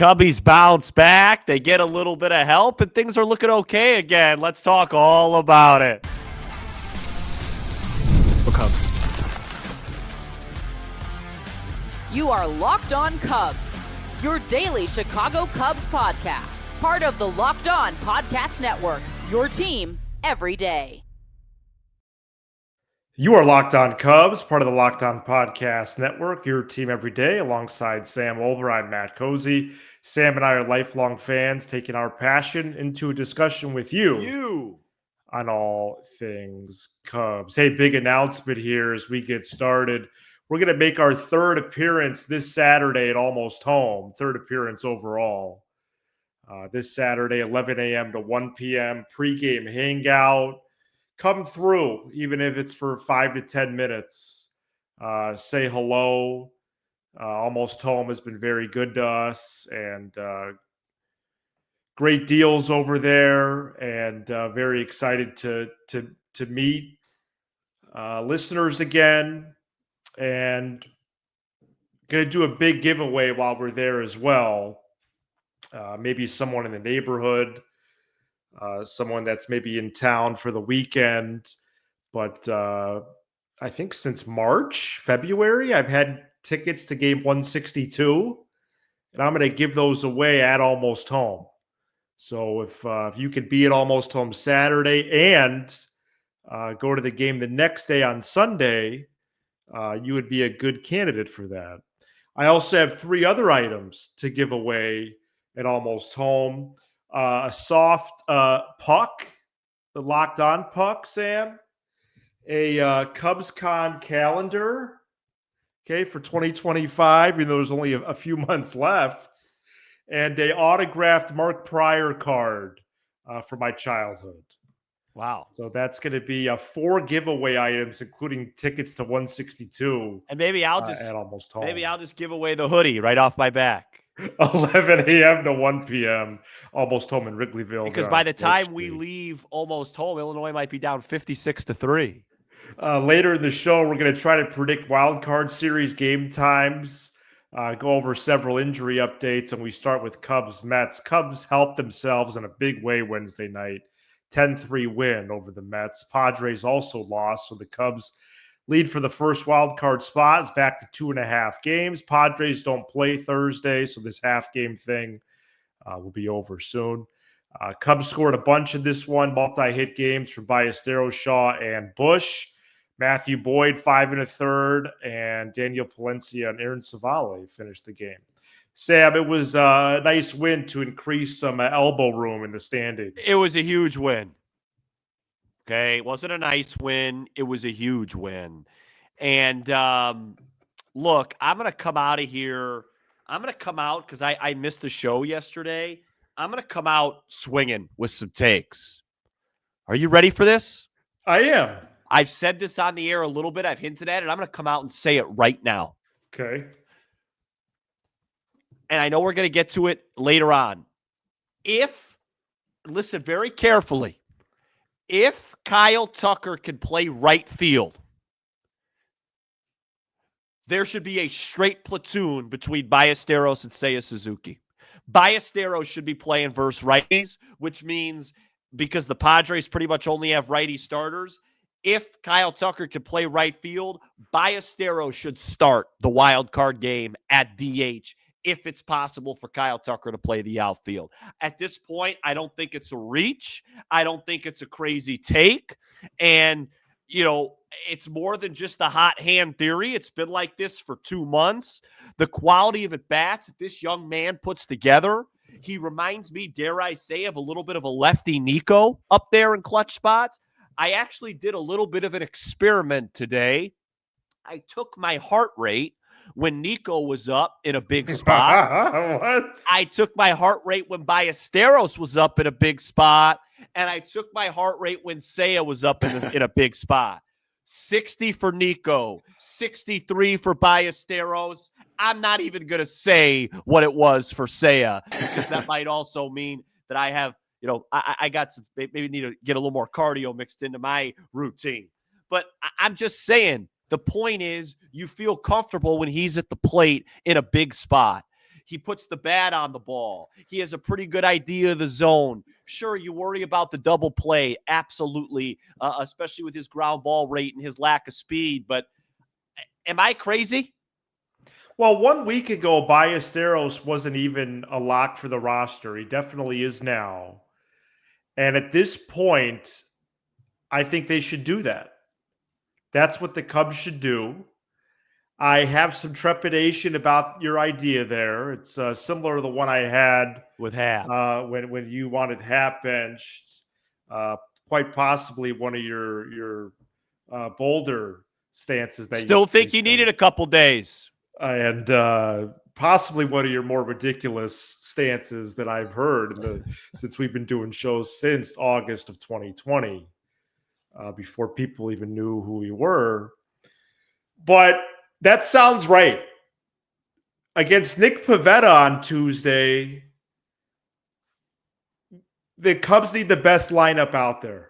Cubbies bounce back. They get a little bit of help, and things are looking okay again. Let's talk all about it. You are Locked On Cubs, your daily Chicago Cubs podcast. Part of the Locked On Podcast Network, your team every day. You are Locked On Cubs, part of the Locked On Podcast Network, your team every day, alongside Sam Olver. I'm Matt Cozy. Sam and I are lifelong fans, taking our passion into a discussion with you on all things Cubs. Hey, big announcement here as we get started. We're going to make our third appearance this Saturday at Almost Home, third appearance overall. This Saturday, 11 a.m. to 1 p.m., pregame hangout. Come through, even if it's for 5 to 10 minutes. Say hello. Almost Home has been very good to us, and great deals over there, and very excited to meet listeners again, and going to do a big giveaway while we're there as well. Maybe someone in the neighborhood. Someone that's maybe in town for the weekend. But I think since February, I've had tickets to game 162, and I'm going to give those away at Almost Home. So if you could be at Almost Home Saturday and go to the game the next day on Sunday, you would be a good candidate for that. I also have 3 other items to give away at Almost Home. A soft puck, the Locked On puck, Sam. A CubsCon calendar, okay, for 2025, even though there's only a few months left. And a autographed Mark Pryor card for my childhood. Wow. So that's going to be 4 giveaway items, including tickets to 162. And maybe I'll at Almost Home. Maybe I'll just give away the hoodie right off my back. 11 a.m. to 1 p.m. Almost Home in Wrigleyville. Because by the time we leave Almost Home, Illinois might be down 56-3. Later in the show, we're going to try to predict wild card series game times, go over several injury updates, and we start with Cubs-Mets. Cubs helped themselves in a big way Wednesday night, 10-3 win over the Mets. Padres also lost, so the Cubs lead for the first wild card spot is back to 2.5 games. Padres don't play Thursday, so this half-game thing will be over soon. Cubs scored a bunch in this one, multi-hit games from Ballesteros, Shaw, and Bush. Matthew Boyd, 5 1/3, and Daniel Palencia and Aaron Savale finished the game. Sam, it was a nice win to increase some elbow room in the standings. It was a huge win. Okay, it wasn't a nice win. It was a huge win. And look, I'm going to come out of here. I'm going to come out because I missed the show yesterday. I'm going to come out swinging with some takes. Are you ready for this? I am. I've said this on the air a little bit. I've hinted at it. I'm going to come out and say it right now. Okay. And I know we're going to get to it later on. Listen very carefully. If Kyle Tucker can play right field, there should be a straight platoon between Ballesteros and Seiya Suzuki. Ballesteros should be playing versus righties, which means because the Padres pretty much only have righty starters, if Kyle Tucker can play right field, Ballesteros should start the wild card game at DH if it's possible for Kyle Tucker to play the outfield. At this point, I don't think it's a reach. I don't think it's a crazy take. And, it's more than just the hot hand theory. It's been like this for 2 months. The quality of at-bats that this young man puts together, he reminds me, dare I say, of a little bit of a lefty Nico up there in clutch spots. I actually did a little bit of an experiment today. I took my heart rate when Nico was up in a big spot. What? I took my heart rate when Ballesteros was up in a big spot, and I took my heart rate when Seiya was up in a big spot. 60 for Nico, 63 for Ballesteros. I'm not even going to say what it was for Seiya because that might also mean that I have, I got some, maybe need to get a little more cardio mixed into my routine. But I'm just saying, the point is you feel comfortable when he's at the plate in a big spot. He puts the bat on the ball. He has a pretty good idea of the zone. Sure, you worry about the double play. Absolutely, especially with his ground ball rate and his lack of speed. But am I crazy? Well, 1 week ago, Ballesteros wasn't even a lock for the roster. He definitely is now. And at this point, I think they should do that. That's what the Cubs should do. I have some trepidation about your idea there. It's similar to the one I had With Hap. when you wanted Hap benched. Quite possibly one of your bolder stances that Still you think he needed a couple days. and possibly one of your more ridiculous stances that I've heard since we've been doing shows since August of 2020, before people even knew who we were. But that sounds right. Against Nick Pivetta on Tuesday, the Cubs need the best lineup out there.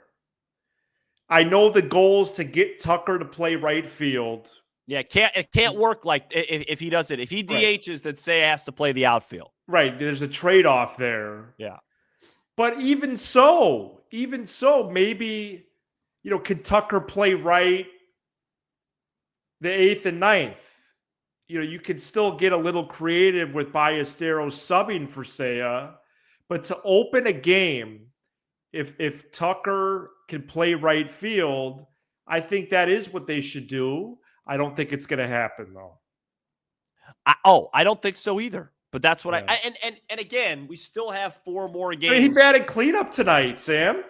I know the goal is to get Tucker to play right field. Yeah, it can't work like if he does it. If he DHs, then Seiya has to play the outfield. Right. There's a trade-off there. Yeah. But even so, maybe, can Tucker play right the 8th and 9th? You can still get a little creative with Ballesteros subbing for Seiya. But to open a game, if Tucker can play right field, I think that is what they should do. I don't think it's going to happen, though. I don't think so either. But that's what and again, we still have 4 more games. I mean, he batted cleanup tonight, Sam.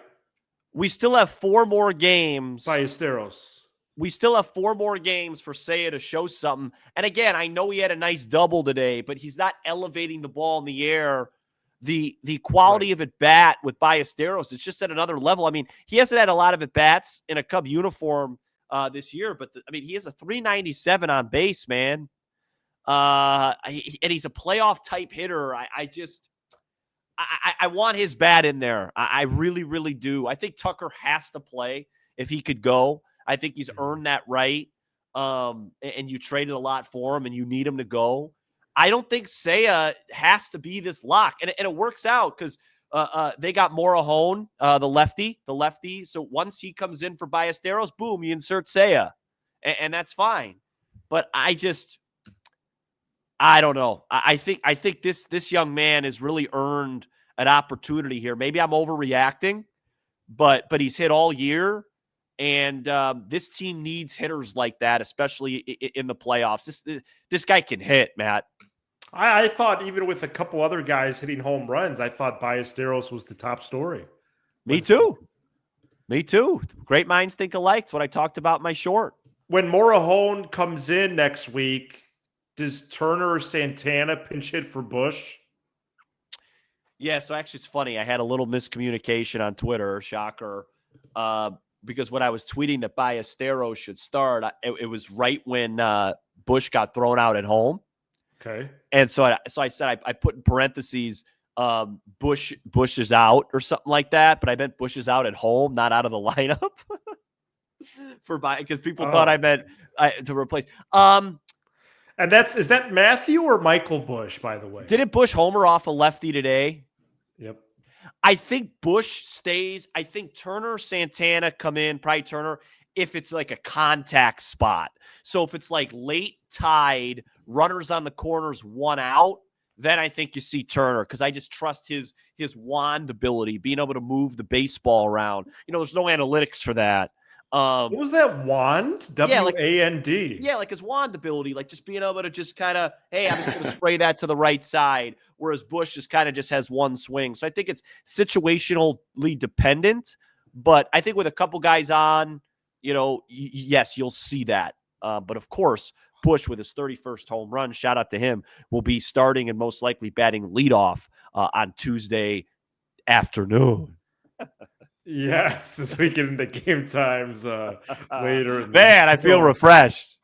We still have 4 more games. Ballesteros. We still have 4 more games for Seiya to show something. And again, I know he had a nice double today, but he's not elevating the ball in the air. The quality of at bat with Ballesteros is just at another level. I mean, he hasn't had a lot of at bats in a Cub uniform this year, but he has a 397 on base, man. And he's a playoff type hitter. I want his bat in there. I really, really do. I think Tucker has to play if he could go. I think he's earned that right. And you traded a lot for him, and you need him to go. I don't think Seiya has to be this lock. And it works out because they got Morahone, the lefty. So once he comes in for Ballesteros, boom, you insert Seiya. And that's fine. But I don't know. I think this young man has really earned an opportunity here. Maybe I'm overreacting, but he's hit all year. And this team needs hitters like that, especially in the playoffs. This guy can hit, Matt. I thought even with a couple other guys hitting home runs, I thought Ballesteros was the top story. Me too. Great minds think alike. It's what I talked about in my short. When Morahone comes in next week, does Turner or Santana pinch hit for Bush? Yeah, so actually it's funny. I had a little miscommunication on Twitter, shocker, because when I was tweeting that Ballesteros should start, it was right when Bush got thrown out at home. Okay. And so I said I put in parentheses Bush is out or something like that, but I meant Bush is out at home, not out of the lineup because people thought I meant to replace. And is that Matthew or Michael Bush, by the way? Didn't Bush homer off a lefty today? Yep. I think Bush stays. I think Turner, Santana come in, probably Turner, if it's like a contact spot. So if it's like late tied, runners on the corners, 1 out, then I think you see Turner because I just trust his wand ability, being able to move the baseball around. There's no analytics for that. What was that wand? W-A-N-D. Yeah, like his wand ability, like just being able to just kind of, hey, I'm just going to spray that to the right side, whereas Bush just kind of just has one swing. So I think it's situationally dependent, but I think with a couple guys on, yes, you'll see that. But of course, Bush with his 31st home run, shout out to him, will be starting and most likely batting leadoff on Tuesday afternoon. Yes, as we get into game times later. Man, I feel refreshed.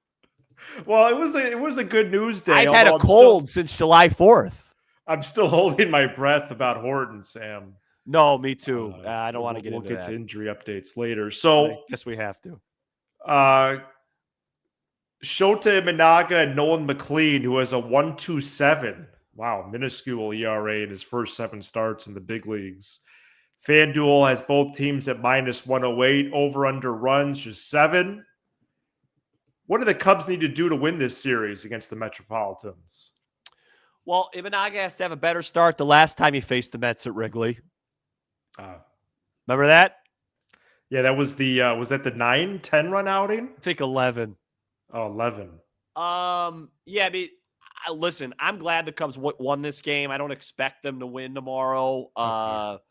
Well, it was a good news day. I've had a cold since July 4th. I'm still holding my breath about Horton, Sam. No, me too. I don't want to get into that. We'll get to injury updates later. So I guess we have to. Shota Imanaga and Nolan McLean, who has a 1.27 Wow, minuscule ERA in his first 7 starts in the big leagues. FanDuel has both teams at minus 108. Over-under runs just 7. What do the Cubs need to do to win this series against the Metropolitans? Well, Imanaga has to have a better start the last time he faced the Mets at Wrigley. Remember that? Yeah, that was the was that the 9-10 run outing? I think 11. Oh, 11. Yeah, I mean, listen, I'm glad the Cubs won this game. I don't expect them to win tomorrow. Okay.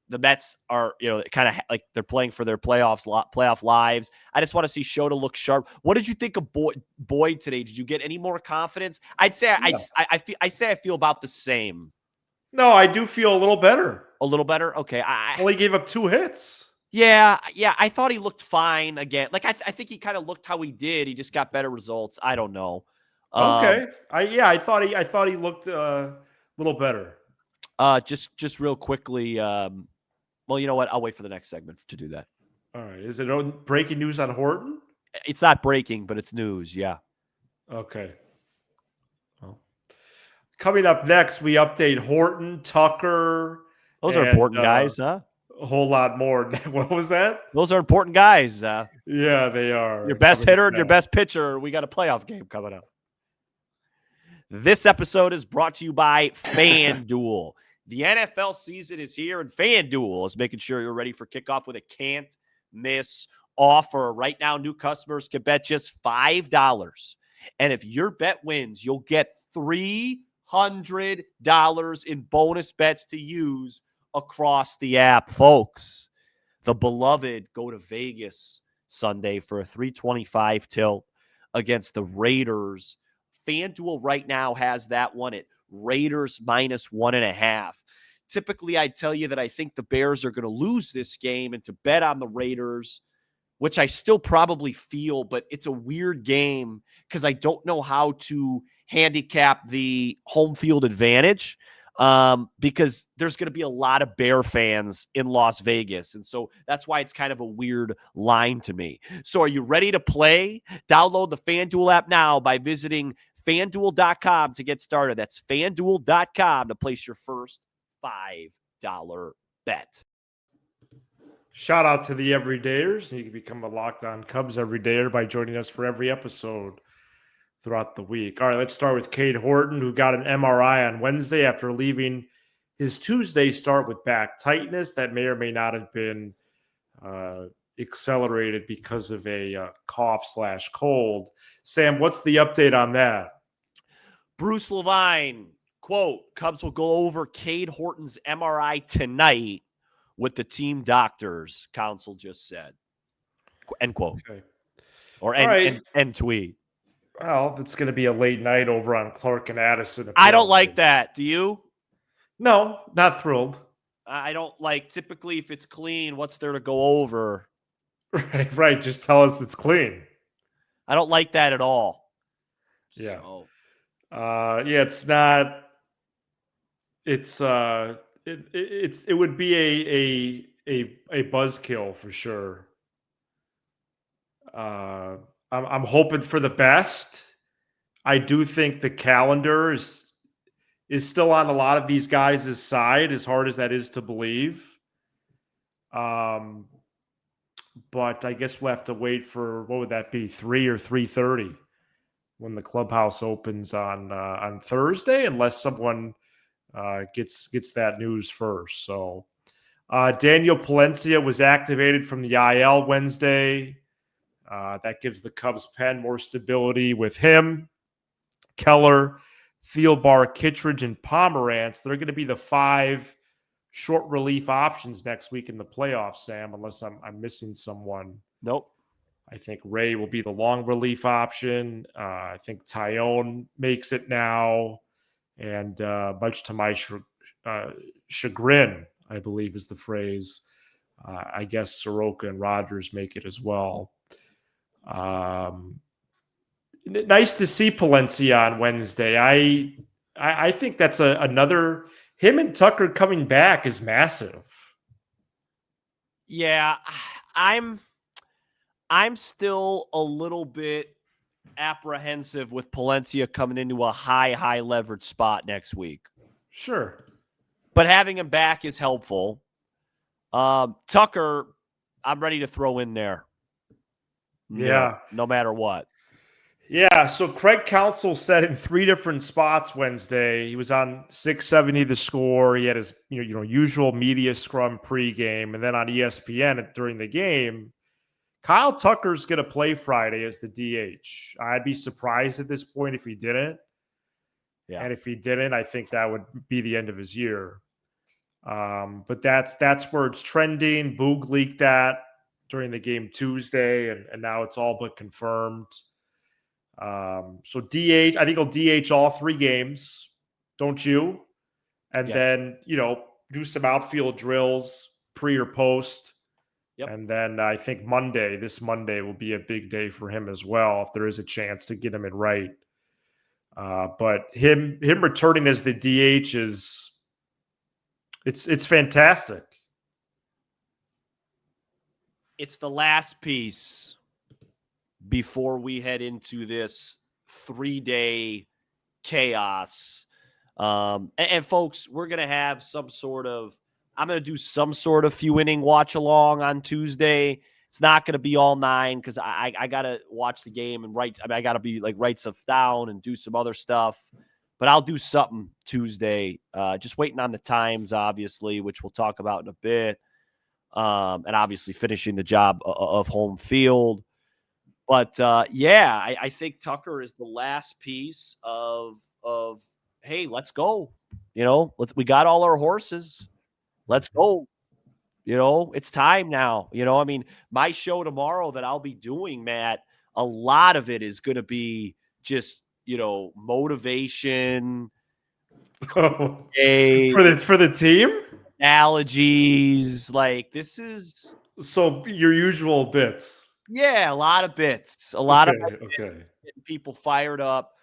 The Mets are, kind of like they're playing for their playoff lives. I just want to see Shota look sharp. What did you think of Boyd today? Did you get any more confidence? I'd say Yeah. I feel about the same. No, I do feel a little better. A little better. Okay. Only gave up 2 hits. Yeah. I thought he looked fine again. Like I think he kind of looked how he did. He just got better results. I don't know. Okay. I thought he looked a little better. Just real quickly. Well, you know what? I'll wait for the next segment to do that. All right. Is it breaking news on Horton? It's not breaking, but it's news. Yeah. Okay. Well, coming up next, we update Horton, Tucker. Those are important guys, huh? A whole lot more. What was that? Those are important guys. Yeah, they are. Your best hitter and your best pitcher. We got a playoff game coming up. This episode is brought to you by FanDuel. The NFL season is here, and FanDuel is making sure you're ready for kickoff with a can't-miss offer. Right now, new customers can bet just $5. And if your bet wins, you'll get $300 in bonus bets to use across the app. Folks, the beloved go to Vegas Sunday for a 325 tilt against the Raiders. FanDuel right now has that one at Raiders minus 1.5. Typically, I'd tell you that I think the Bears are going to lose this game and to bet on the Raiders, which I still probably feel, but it's a weird game because I don't know how to handicap the home field advantage because there's going to be a lot of Bear fans in Las Vegas. And so that's why it's kind of a weird line to me. So are you ready to play? Download the FanDuel app now by visiting FanDuel.com to get started. That's FanDuel.com to place your first $5 bet. Shout out to the everydayers. You can become a Locked On Cubs everydayer by joining us for every episode throughout the week. All right, let's start with Cade Horton, who got an MRI on Wednesday after leaving his Tuesday start with back tightness that may or may not have been accelerated because of a cough/cold. Sam, what's the update on that? Bruce Levine, quote, Cubs will go over Cade Horton's MRI tonight with the team doctors, counsel just said. End quote. Okay. Or end tweet. Well, it's going to be a late night over on Clark and Addison. I don't like that. Do you? No, not thrilled. I don't like, typically if it's clean, what's there to go over? Right. Just tell us it's clean. I don't like that at all. Yeah. So. It's not. It would be a buzzkill for sure. I'm hoping for the best. I do think the calendar is still on a lot of these guys' side, as hard as that is to believe. But I guess we'll have to wait for, what would that be, 3 or 3:30 when the clubhouse opens on Thursday, unless someone gets that news first. So Daniel Palencia was activated from the IL Wednesday. That gives the Cubs pen more stability with him, Keller, Thielbar, Kittredge, and Pomerantz. They're going to be the 5 short relief options next week in the playoffs, Sam, unless I'm missing someone. Nope. I think Ray will be the long relief option. I think Tyone makes it now. And much to my chagrin, I believe is the phrase, I guess Soroka and Rogers make it as well. Nice to see Palencia on Wednesday. I think that's another, him and Tucker coming back is massive. Yeah, I'm still a little bit apprehensive with Palencia coming into a high leverage spot next week. Sure. But having him back is helpful. Tucker, I'm ready to throw in there. Yeah. No matter what. Yeah, so Craig Counsell said in 3 different spots Wednesday. He was on 670 The Score. He had his usual media scrum pregame, and then on ESPN during the game, Kyle Tucker's going to play Friday as the DH. I'd be surprised at this point if he didn't. Yeah. And if he didn't, I think that would be the end of his year. But that's where it's trending. Boog leaked that during the game Tuesday, and now it's all but confirmed. So DH, I think he'll DH all 3 games, don't you? And then, do some outfield drills pre or post. Yep. And then I think this Monday will be a big day for him as well, if there is a chance to get him in right. But him returning as the DH it's fantastic. It's the last piece before we head into this 3-day chaos. And folks, we're going to have I'm going to do some sort of few inning watch along on Tuesday. It's not going to be all 9 because I got to watch the game and I got to write stuff down and do some other stuff. But I'll do something Tuesday. Just waiting on the times, obviously, which we'll talk about in a bit. And obviously finishing the job of home field. But I think Tucker is the last piece of hey, let's go. We got all our horses. Let's go. It's time now. My show tomorrow that I'll be doing, Matt, a lot of it is going to be just, motivation. For the team? Analogies. Like, this is. So your usual bits. Yeah, a lot of bits. A lot of getting people fired up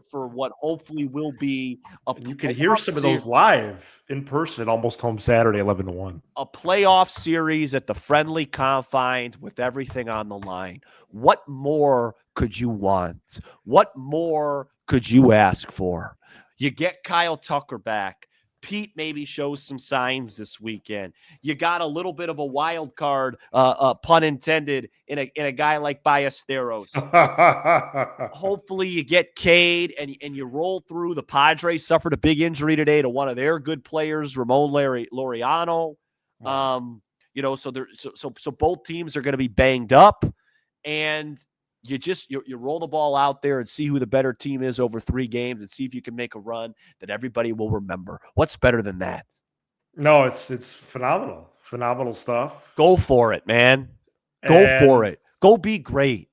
for what hopefully will be you can hear some of those live in person at Almost Home Saturday, 11-1. A playoff series at the friendly confines with everything on the line. What more could you want? What more could you ask for? You get Kyle Tucker back. Pete maybe shows some signs this weekend. You got a little bit of a wild card, pun intended, in a guy like Ballesteros. Hopefully you get Cade and you roll through. The Padres suffered a big injury today to one of their good players, Ramon Laureano. Wow. So both teams are going to be banged up, and you roll the ball out there and see who the better team is over 3 games and see if you can make a run that everybody will remember. What's better than that? No, it's phenomenal. Phenomenal stuff. Go for it, man. Go for it. Go be great.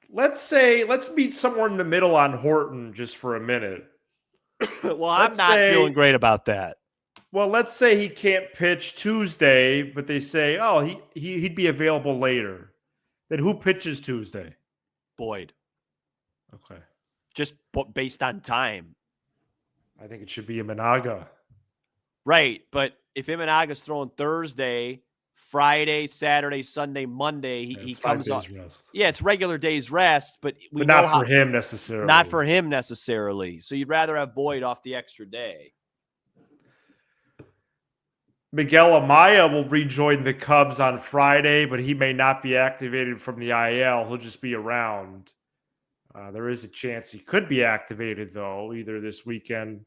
Let's meet somewhere in the middle on Horton just for a minute. Well, I'm not feeling great about that. Well, let's say he can't pitch Tuesday, but they say, he'd be available later. Then who pitches Tuesday? Boyd. Okay. Just based on time. I think it should be Imanaga. Right, but if Imanaga's throwing Thursday, Friday, Saturday, Sunday, Monday, he comes off. Rest. Yeah, it's regular days rest, but not for him necessarily. Not for him necessarily. So you'd rather have Boyd off the extra day. Miguel Amaya will rejoin the Cubs on Friday, but he may not be activated from the IL. He'll just be around. There is a chance he could be activated, though, either this weekend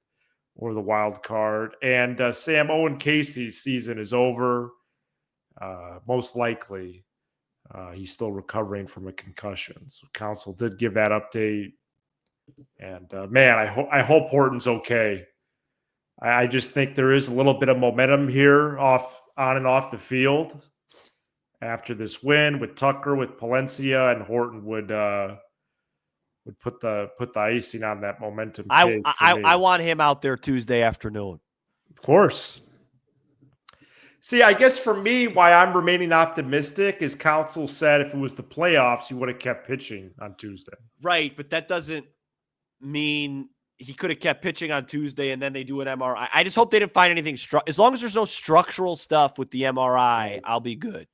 or the wild card. And Sam Owen Casey's season is over, most likely. He's still recovering from a concussion. So Counsell did give that update. And, man, I hope Horton's okay. I just think there is a little bit of momentum here on and off the field after this win with Tucker, with Palencia, and Horton would put the icing on that momentum. I want him out there Tuesday afternoon. Of course. See, I guess for me, why I'm remaining optimistic is Counsell said if it was the playoffs, he would have kept pitching on Tuesday. Right, but that doesn't mean he could have kept pitching on Tuesday and then they do an MRI. I just hope they didn't find anything. As long as there's no structural stuff with the MRI, I'll be good.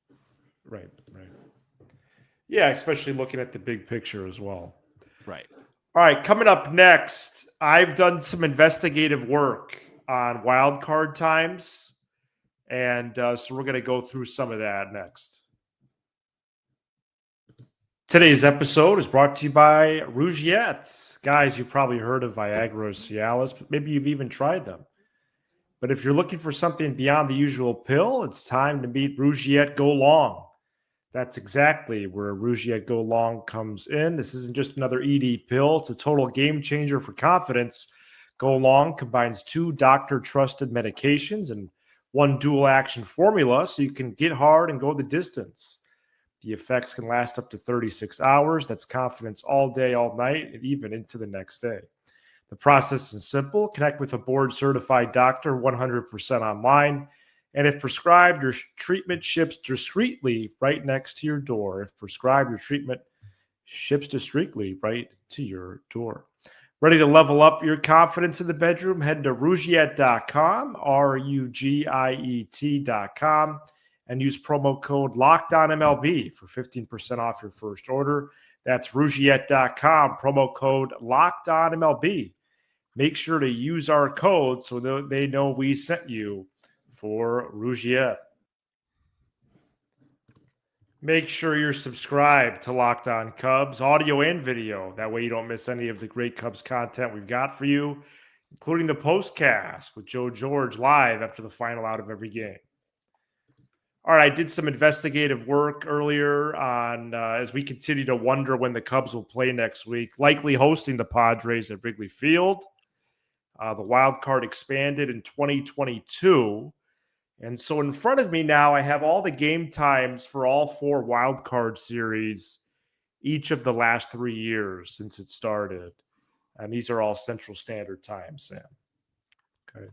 Right. Yeah, especially looking at the big picture as well. Right. All right, coming up next, I've done some investigative work on wild card times, and so we're going to go through some of that next. Today's episode is brought to you by Rougiette. Guys, you've probably heard of Viagra or Cialis, but maybe you've even tried them. But if you're looking for something beyond the usual pill, it's time to meet Rougiette Go Long. That's exactly where Rougiette Go Long comes in. This isn't just another ED pill. It's a total game changer for confidence. Go Long combines 2 doctor-trusted medications and 1 dual-action formula so you can get hard and go the distance. The effects can last up to 36 hours. That's confidence all day, all night, and even into the next day. The process is simple. Connect with a board-certified doctor 100% online. And if prescribed, your treatment ships discreetly right next to your door. If prescribed, your treatment ships discreetly right to your door. Ready to level up your confidence in the bedroom? Head to Rougiette.com, Rugiet.com, and use promo code LOCKEDONMLB for 15% off your first order. That's Rougiet.com, promo code LOCKEDONMLB. Make sure to use our code so they know we sent you for Rougiette. Make sure you're subscribed to Locked On Cubs, audio and video. That way you don't miss any of the great Cubs content we've got for you, including the postcast with Joe George live after the final out of every game. All right, I did some investigative work earlier on as we continue to wonder when the Cubs will play next week, likely hosting the Padres at Wrigley Field. The wild card expanded in 2022. And so in front of me now, I have all the game times for all 4 wild card series, each of the last 3 years since it started. And these are all Central Standard Time, Sam. Okay.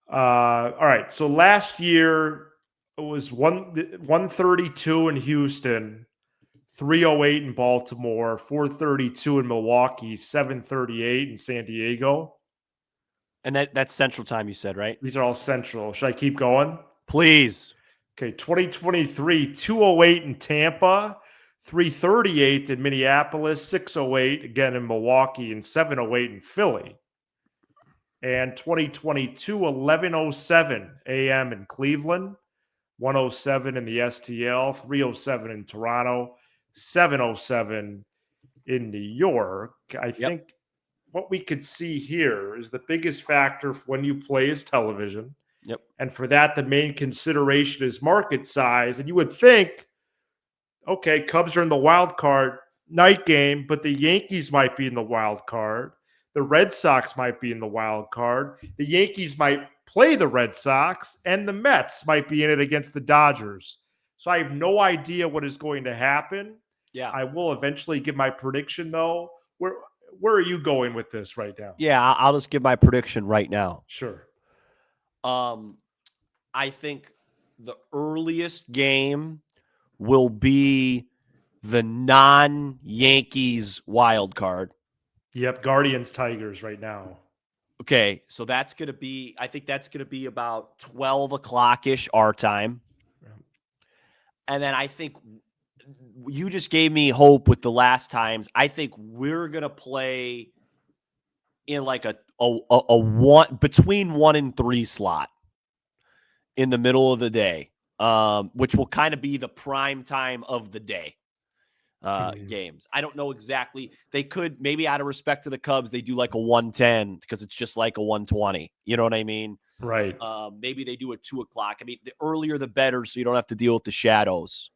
All right. So last year, it was 132 in Houston, 308 in Baltimore, 432 in Milwaukee, 738 in San Diego. And that's Central Time, you said, right? These are all Central. Should I keep going? Please. Okay, 2023, 208 in Tampa, 338 in Minneapolis, 608 again in Milwaukee, and 708 in Philly. And 2022, 1107 a.m. in Cleveland, 107 in the STL, 307 in Toronto, 707 in New York. I think what we could see here is the biggest factor when you play is television. Yep. And for that, the main consideration is market size. And you would think, okay, Cubs are in the wild card night game, but the Yankees might be in the wild card. The Red Sox might be in the wild card. The Yankees might play the Red Sox, and the Mets might be in it against the Dodgers. So I have no idea what is going to happen. Yeah. I will eventually give my prediction, though. Where are you going with this right now? Yeah, I'll just give my prediction right now. Sure. I think the earliest game will be the non-Yankees wild card. Yep, Guardians Tigers right now. Okay, so that's going to be, I think that's going to be about 12 o'clock-ish our time. Yeah. And then I think you just gave me hope with the last times. I think we're going to play in like a one between 1 and 3 slot in the middle of the day, which will kind of be the prime time of the day games. I don't know exactly. They could, maybe out of respect to the Cubs, they do like a 110 because it's just like a 120. You know what I mean? Right. Maybe they do it 2 o'clock. I mean, the earlier the better, so you don't have to deal with the shadows.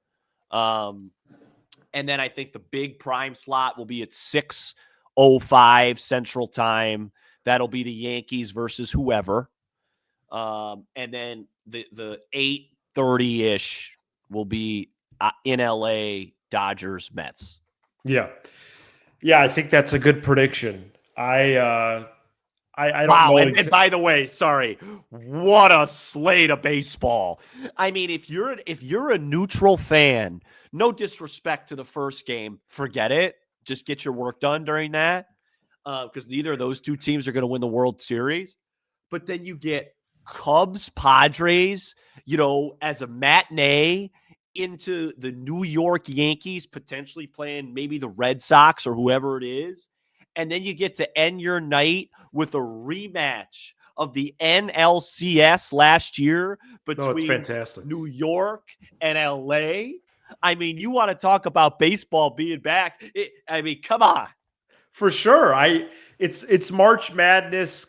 And then I think the big prime slot will be at 6:05 Central Time. That'll be the Yankees versus whoever. And then the 8:30-ish will be in LA, Dodgers, Mets. Yeah. I think that's a good prediction. I don't wow, know. And by the way, sorry, what a slate of baseball. I mean, if you're a neutral fan, no disrespect to the first game, forget it. Just get your work done during that, because neither of those two teams are going to win the World Series. But then you get Cubs, Padres, as a matinee into the New York Yankees potentially playing maybe the Red Sox or whoever it is. And then you get to end your night with a rematch of the NLCS last year No, it's between fantastic. New York and LA. I mean, you want to talk about baseball being back. I mean, come on. For sure. It's March Madness,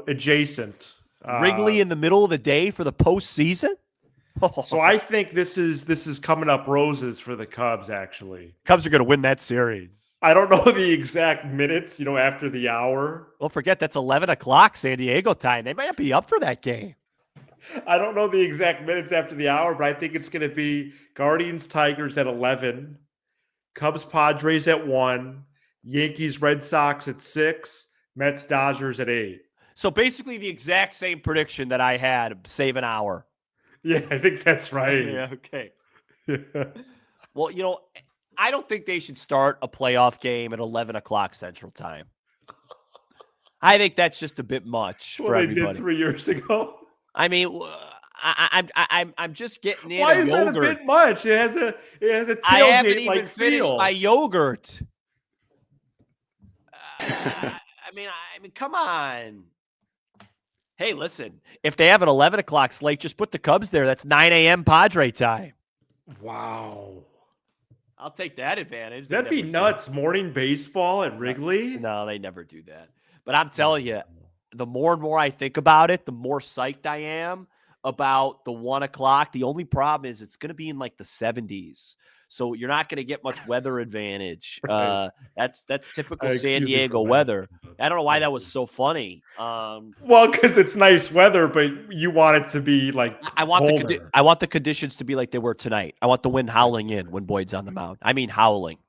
adjacent. Wrigley in the middle of the day for the postseason? So I think this is coming up roses for the Cubs, actually. Cubs are going to win that series. I don't know the exact minutes, after the hour. Don't forget, that's 11 o'clock San Diego time. They might not be up for that game. I don't know the exact minutes after the hour, but I think it's going to be Guardians Tigers at 11, Cubs Padres at 1, Yankees Red Sox at 6, Mets Dodgers at 8. So basically the exact same prediction that I had, save an hour. Yeah, I think that's right. Yeah, okay. Well, I don't think they should start a playoff game at 11 o'clock Central Time. I think that's just a bit much for everybody. They did 3 years ago. I mean, I'm just getting in. Why is that a bit much? It has a tailgate. I haven't even finished my yogurt. I mean, come on. Hey, listen. If they have an 11 o'clock slate, just put the Cubs there. That's 9 a.m. Padre time. Wow. I'll take that advantage. That'd be nuts. Morning baseball at Wrigley? No, they never do that. But I'm telling you, the more and more I think about it, the more psyched I am about the 1 o'clock. The only problem is it's going to be in like the 70s. So you're not going to get much weather advantage. Right. That's typical San Diego weather. I don't know why that was so funny. Well, because it's nice weather, but you want it to be like I want the conditions to be like they were tonight. I want the wind howling in when Boyd's on the mound. I mean howling.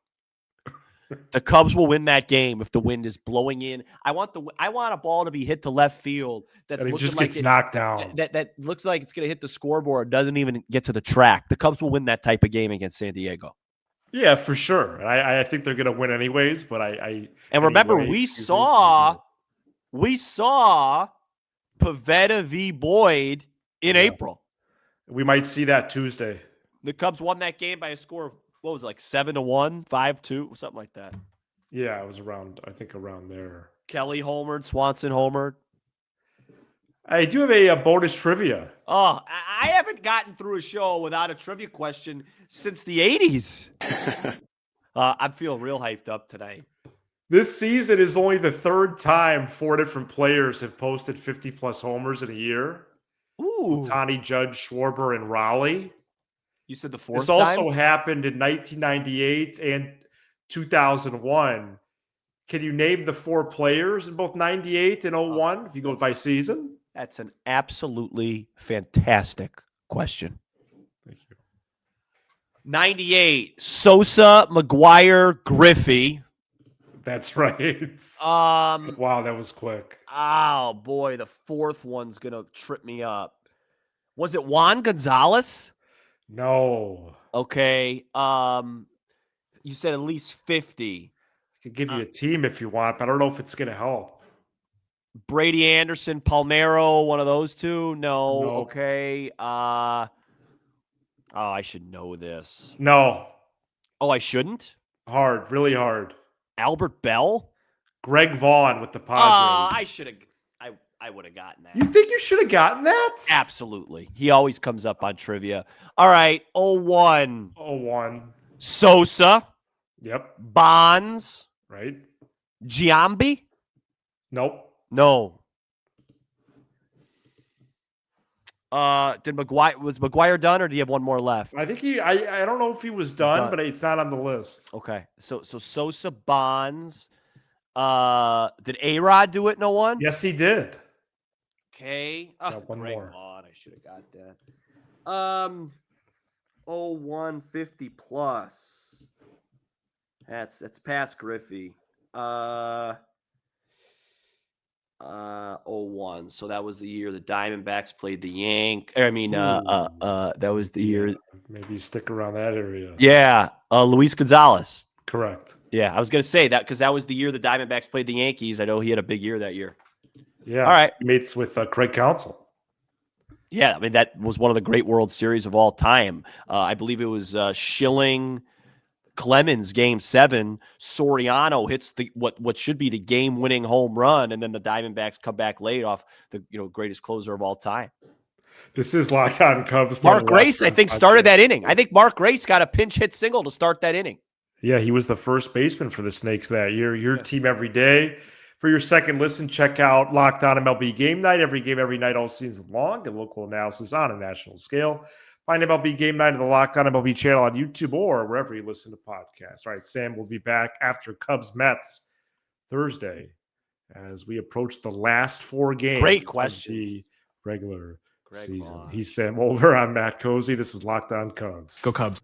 The Cubs will win that game if the wind is blowing in. I want a ball to be hit to left field that's and it looking just like gets knocked down. That looks like it's going to hit the scoreboard, doesn't even get to the track. The Cubs will win that type of game against San Diego. Yeah, for sure. I think they're going to win anyways, but remember, we saw Pivetta v. Boyd in April. We might see that Tuesday. The Cubs won that game by a score of, what was it, like 7-1, 5-2, something like that. Yeah, it was around there. Kelly homered, Swanson homered. I do have a bonus trivia. Oh, I haven't gotten through a show without a trivia question since the 80s. I'm feeling real hyped up tonight. This season is only the third time 4 different players have posted 50-plus homers in a year. Ooh. Tani, Judge, Schwarber, and Raleigh. You said the fourth This also happened in 1998 and 2001. Can you name the 4 players in both 98 and 01 if you go by season? That's an absolutely fantastic question. Thank you. 98, Sosa, McGuire, Griffey. That's right. Wow, that was quick. Oh, boy, the fourth one's going to trip me up. Was it Juan Gonzalez? No. Okay. You said at least 50. I could give you a team if you want, but I don't know if it's going to help. Brady Anderson, Palmeiro, one of those two? No. Nope. Okay. I should know this. No. Oh, I shouldn't? Hard. Really hard. Albert Bell? Greg Vaughn with the Padres. I should have. I would have gotten that. You think you should have gotten that? Absolutely. He always comes up on trivia. All right. 01. 01. Sosa. Yep. Bonds. Right. Giambi? Nope. No. Was McGuire done, or do you have one more left? I think I don't know if he was done, but it's not on the list. Okay. So Sosa, Bonds. Did A-Rod do it in 01? Yes, he did. Okay. One more. I should have got that. 01, 50 plus. That's past Griffey. 01. So that was the year the Diamondbacks played the that was the year. Maybe stick around that area. Yeah. Luis Gonzalez. Correct. Yeah, I was going to say that because that was the year the Diamondbacks played the Yankees. I know he had a big year that year. Yeah. All right. He mates with Craig Counsell. Yeah, I mean, that was one of the great World Series of all time. I believe it was Schilling Clemens game 7. Soriano hits the what should be the game-winning home run, and then the Diamondbacks come back late off the greatest closer of all time. This is Locked On Cubs. Mark Grace, I think, started that inning. I think Mark Grace got a pinch hit single to start that inning. Yeah, he was the first baseman for the Snakes that year. Your team every day. For your second listen, check out Locked On MLB Game Night. Every game, every night, all season long, and local analysis on a national scale. Find MLB Game Night on the Locked On MLB channel on YouTube or wherever you listen to podcasts. All right, Sam will be back after Cubs Mets Thursday as we approach the last 4 games. Great of questions. the regular Greg season. Vaughn. He's Sam Olver. I'm Matt Cozy. This is Locked On Cubs. Go Cubs.